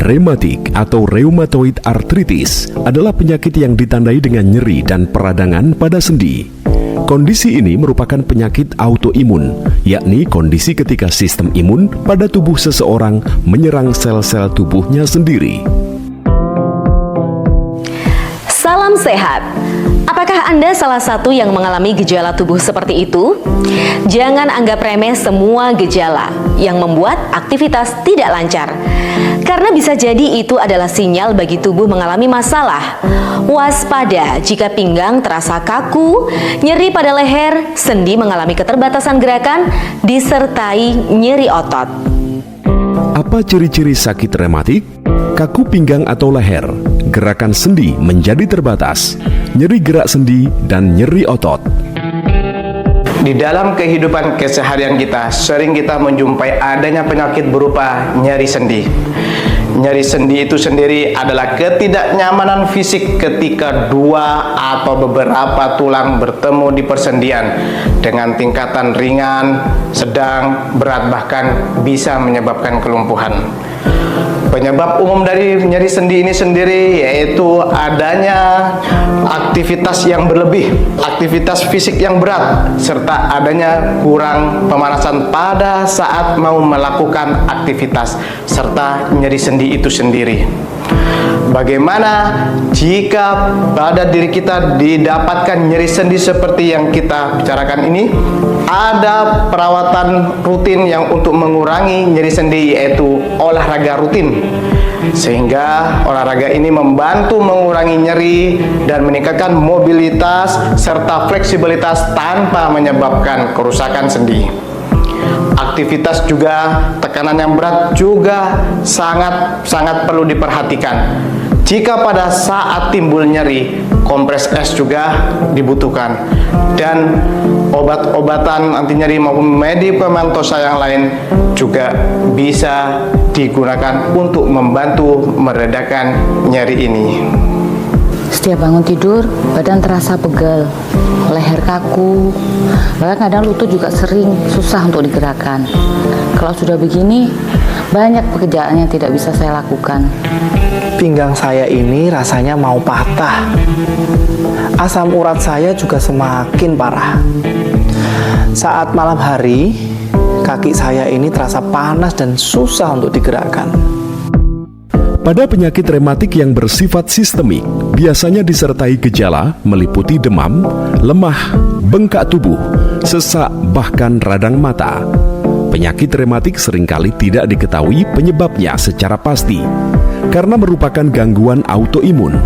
Rematik atau rheumatoid arthritis adalah penyakit yang ditandai dengan nyeri dan peradangan pada sendi. Kondisi ini merupakan penyakit autoimun, yakni kondisi ketika sistem imun pada tubuh seseorang menyerang sel-sel tubuhnya sendiri. Salam sehat. Apakah Anda salah satu yang mengalami gejala tubuh seperti itu? Jangan anggap remeh semua gejala yang membuat aktivitas tidak lancar, karena bisa jadi itu adalah sinyal bagi tubuh mengalami masalah. Waspada jika pinggang terasa kaku, nyeri pada leher, sendi mengalami keterbatasan gerakan, disertai nyeri otot. Apa ciri-ciri sakit rematik? Kaku pinggang atau leher, gerakan sendi menjadi terbatas, nyeri gerak sendi, dan nyeri otot. Di dalam kehidupan keseharian kita, sering kita menjumpai adanya penyakit berupa nyeri sendi. Nyeri sendi itu sendiri adalah ketidaknyamanan fisik ketika dua atau beberapa tulang bertemu di persendian dengan tingkatan ringan, sedang, berat, bahkan bisa menyebabkan kelumpuhan. Penyebab umum dari nyeri sendi ini sendiri yaitu adanya aktivitas yang berlebih, aktivitas fisik yang berat, serta adanya kurang pemanasan pada saat mau melakukan aktivitas, serta nyeri sendi itu sendiri. Bagaimana jika pada diri kita didapatkan nyeri sendi seperti yang kita bicarakan ini? Ada perawatan rutin yang untuk mengurangi nyeri sendi, yaitu olahraga rutin. Sehingga olahraga ini membantu mengurangi nyeri dan meningkatkan mobilitas serta fleksibilitas tanpa menyebabkan kerusakan sendi. Aktivitas juga, tekanan yang berat juga sangat perlu diperhatikan. Jika pada saat timbul nyeri, kompres es juga dibutuhkan, dan obat-obatan anti nyeri maupun medikamentosa yang lain juga bisa digunakan untuk membantu meredakan nyeri ini. Setiap bangun tidur, badan terasa pegal, leher kaku, bahkan kadang lutut juga sering susah untuk digerakkan. Kalau sudah begini, banyak pekerjaan yang tidak bisa saya lakukan. Pinggang saya ini rasanya mau patah. Asam urat saya juga semakin parah. Saat malam hari, kaki saya ini terasa panas dan susah untuk digerakkan. Pada penyakit rematik yang bersifat sistemik, biasanya disertai gejala meliputi demam, lemah, bengkak tubuh, sesak, bahkan radang mata. Penyakit rematik seringkali tidak diketahui penyebabnya secara pasti, karena merupakan gangguan autoimun.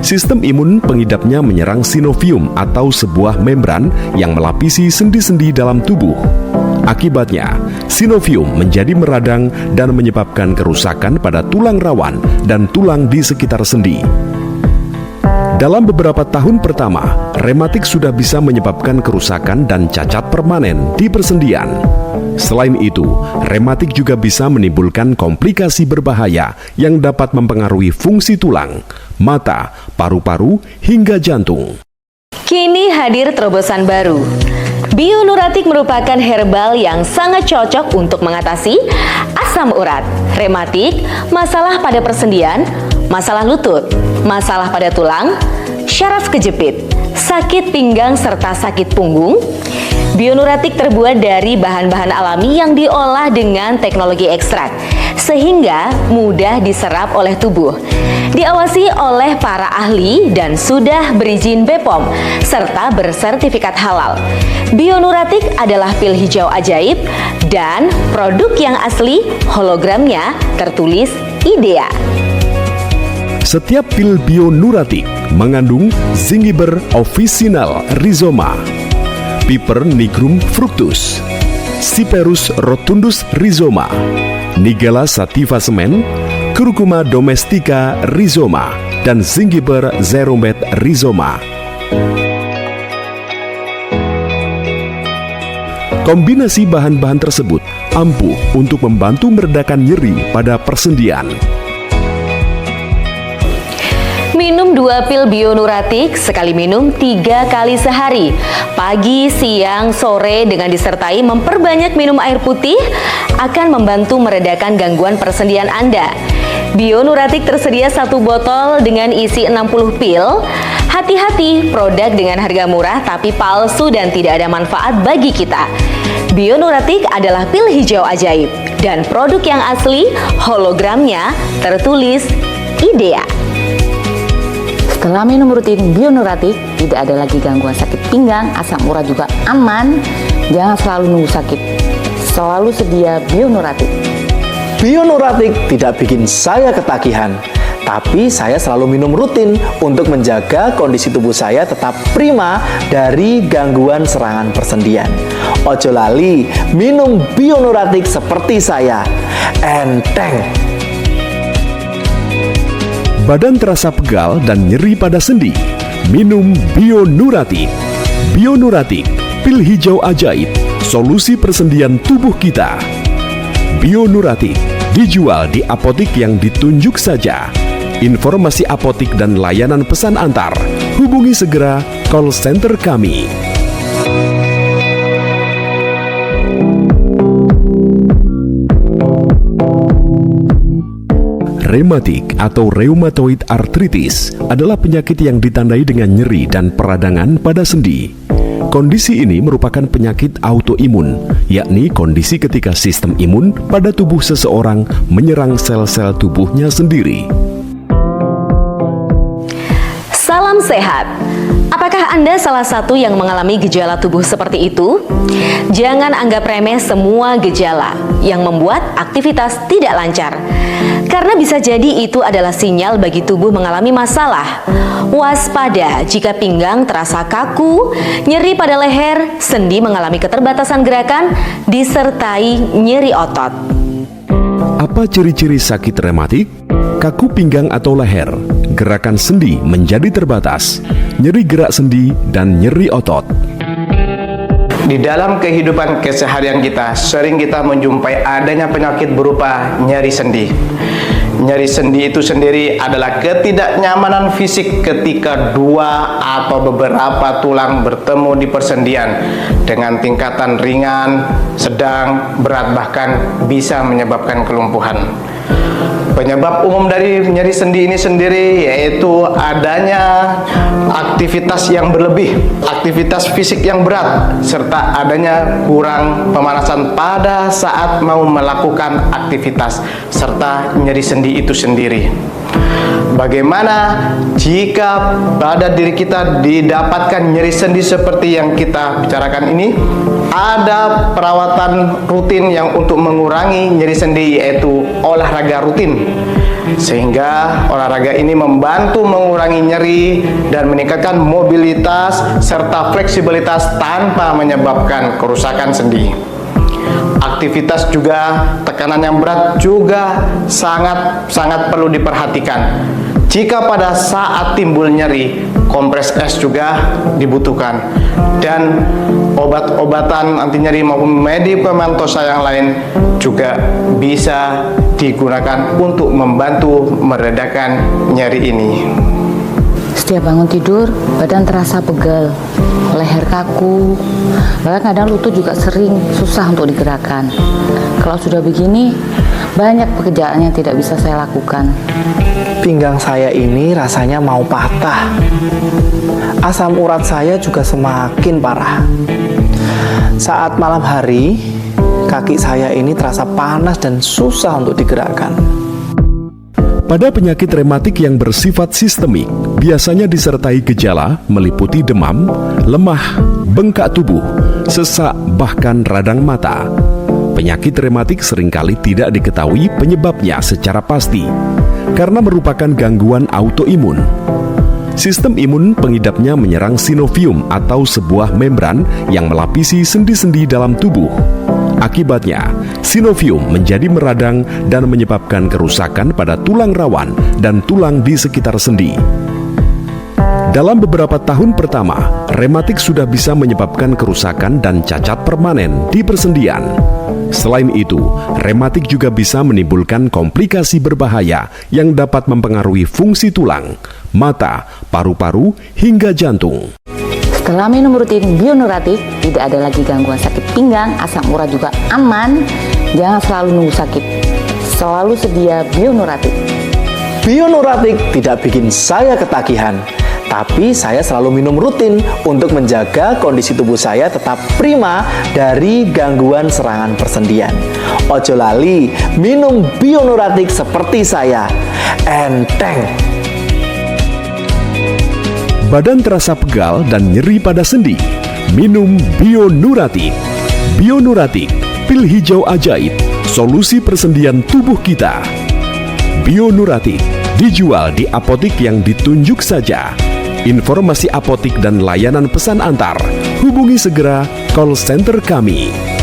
Sistem imun pengidapnya menyerang sinovium atau sebuah membran yang melapisi sendi-sendi dalam tubuh. Akibatnya, sinovium menjadi meradang dan menyebabkan kerusakan pada tulang rawan dan tulang di sekitar sendi. Dalam beberapa tahun pertama, rematik sudah bisa menyebabkan kerusakan dan cacat permanen di persendian. Selain itu, rematik juga bisa menimbulkan komplikasi berbahaya yang dapat mempengaruhi fungsi tulang, mata, paru-paru, hingga jantung. Kini hadir terobosan baru. Bionuratik merupakan herbal yang sangat cocok untuk mengatasi asam urat, rematik, masalah pada persendian, masalah lutut, masalah pada tulang, syaraf kejepit, sakit pinggang serta sakit punggung. Bionuratik terbuat dari bahan-bahan alami yang diolah dengan teknologi ekstrak, sehingga mudah diserap oleh tubuh. Diawasi oleh para ahli dan sudah berizin BPOM serta bersertifikat halal. Bionuratik adalah pil hijau ajaib dan produk yang asli, hologramnya tertulis IDEA. Setiap pil Bionuratik mengandung Zingiber officinal rhizoma, Piper nigrum fructus, Cyperus rotundus rhizoma, Nigella sativa semen, Curcuma domestica rhizoma, dan Zingiber zeromet rhizoma. Kombinasi bahan-bahan tersebut ampuh untuk membantu meredakan nyeri pada persendian. Minum 2 pil Bionuratik, sekali minum 3 kali sehari, pagi, siang, sore dengan disertai memperbanyak minum air putih akan membantu meredakan gangguan persendian Anda. Bionuratik tersedia 1 botol dengan isi 60 pil. Hati-hati, produk dengan harga murah tapi palsu dan tidak ada manfaat bagi kita. Bionuratik adalah pil hijau ajaib dan produk yang asli, hologramnya tertulis IDEA. Setelah minum rutin Bionuratik, tidak ada lagi gangguan sakit pinggang, asam urat juga aman. Jangan selalu nunggu sakit. Selalu sedia Bionuratik. Bionuratik tidak bikin saya ketagihan, tapi saya selalu minum rutin untuk menjaga kondisi tubuh saya tetap prima dari gangguan serangan persendian. Ojo lali, minum Bionuratik seperti saya. Enteng. Badan terasa pegal dan nyeri pada sendi? Minum Bionuratik. Bionuratik, pil hijau ajaib, solusi persendian tubuh kita. Bionuratik dijual di apotik yang ditunjuk saja. Informasi apotik dan layanan pesan antar, hubungi segera call center kami. Rematik atau rheumatoid arthritis adalah penyakit yang ditandai dengan nyeri dan peradangan pada sendi. Kondisi ini merupakan penyakit autoimun, yakni kondisi ketika sistem imun pada tubuh seseorang menyerang sel-sel tubuhnya sendiri. Salam sehat. Apakah Anda salah satu yang mengalami gejala tubuh seperti itu? Jangan anggap remeh semua gejala yang membuat aktivitas tidak lancar. Karena bisa jadi itu adalah sinyal bagi tubuh mengalami masalah. Waspada jika pinggang terasa kaku, nyeri pada leher, sendi mengalami keterbatasan gerakan, disertai nyeri otot. Apa ciri-ciri sakit rematik? Kaku pinggang atau leher, gerakan sendi menjadi terbatas, nyeri gerak sendi, dan nyeri otot. Di dalam kehidupan keseharian kita, sering kita menjumpai adanya penyakit berupa nyeri sendi. Nyeri sendi itu sendiri adalah ketidaknyamanan fisik ketika 2 atau beberapa tulang bertemu di persendian dengan tingkatan ringan, sedang, berat, bahkan bisa menyebabkan kelumpuhan. Penyebab umum dari nyeri sendi ini sendiri yaitu adanya aktivitas yang berlebih, aktivitas fisik yang berat, serta adanya kurang pemanasan pada saat mau melakukan aktivitas, serta nyeri sendi itu sendiri. Bagaimana jika pada diri kita didapatkan nyeri sendi seperti yang kita bicarakan ini? Ada perawatan rutin yang untuk mengurangi nyeri sendi, yaitu olahraga rutin. Sehingga olahraga ini membantu mengurangi nyeri dan meningkatkan mobilitas serta fleksibilitas tanpa menyebabkan kerusakan sendi. Aktivitas juga, tekanan yang berat juga sangat perlu diperhatikan. Jika pada saat timbul nyeri, kompres es juga dibutuhkan, dan obat-obatan anti nyeri maupun medikamentosa yang lain juga bisa digunakan untuk membantu meredakan nyeri ini. Setiap bangun tidur, badan terasa pegal, leher kaku, bahkan kadang lutut juga sering susah untuk digerakkan. Kalau sudah begini, banyak pekerjaan yang tidak bisa saya lakukan. Pinggang saya ini rasanya mau patah. Asam urat saya juga semakin parah. Saat malam hari, kaki saya ini terasa panas dan susah untuk digerakkan. Pada penyakit rematik yang bersifat sistemik, biasanya disertai gejala meliputi demam, lemah, bengkak tubuh, sesak, bahkan radang mata. Penyakit rematik seringkali tidak diketahui penyebabnya secara pasti, karena merupakan gangguan autoimun. Sistem imun pengidapnya menyerang sinovium atau sebuah membran yang melapisi sendi-sendi dalam tubuh. Akibatnya, sinovium menjadi meradang dan menyebabkan kerusakan pada tulang rawan dan tulang di sekitar sendi. Dalam beberapa tahun pertama, rematik sudah bisa menyebabkan kerusakan dan cacat permanen di persendian. Selain itu, rematik juga bisa menimbulkan komplikasi berbahaya yang dapat mempengaruhi fungsi tulang, mata, paru-paru, hingga jantung. Setelah minum rutin Bionuratik, tidak ada lagi gangguan sakit pinggang, asam urat juga aman. Jangan selalu nunggu sakit, selalu sedia Bionuratik. Bionuratik tidak bikin saya ketagihan, tapi saya selalu minum rutin untuk menjaga kondisi tubuh saya tetap prima dari gangguan serangan persendian. Ojo lali, minum Bionuratik seperti saya. Enteng. Badan terasa pegal dan nyeri pada sendi? Minum Bionuratik. Bionuratik, pil hijau ajaib, solusi persendian tubuh kita. Bionuratik dijual di apotik yang ditunjuk saja. Informasi apotik dan layanan pesan antar, hubungi segera call center kami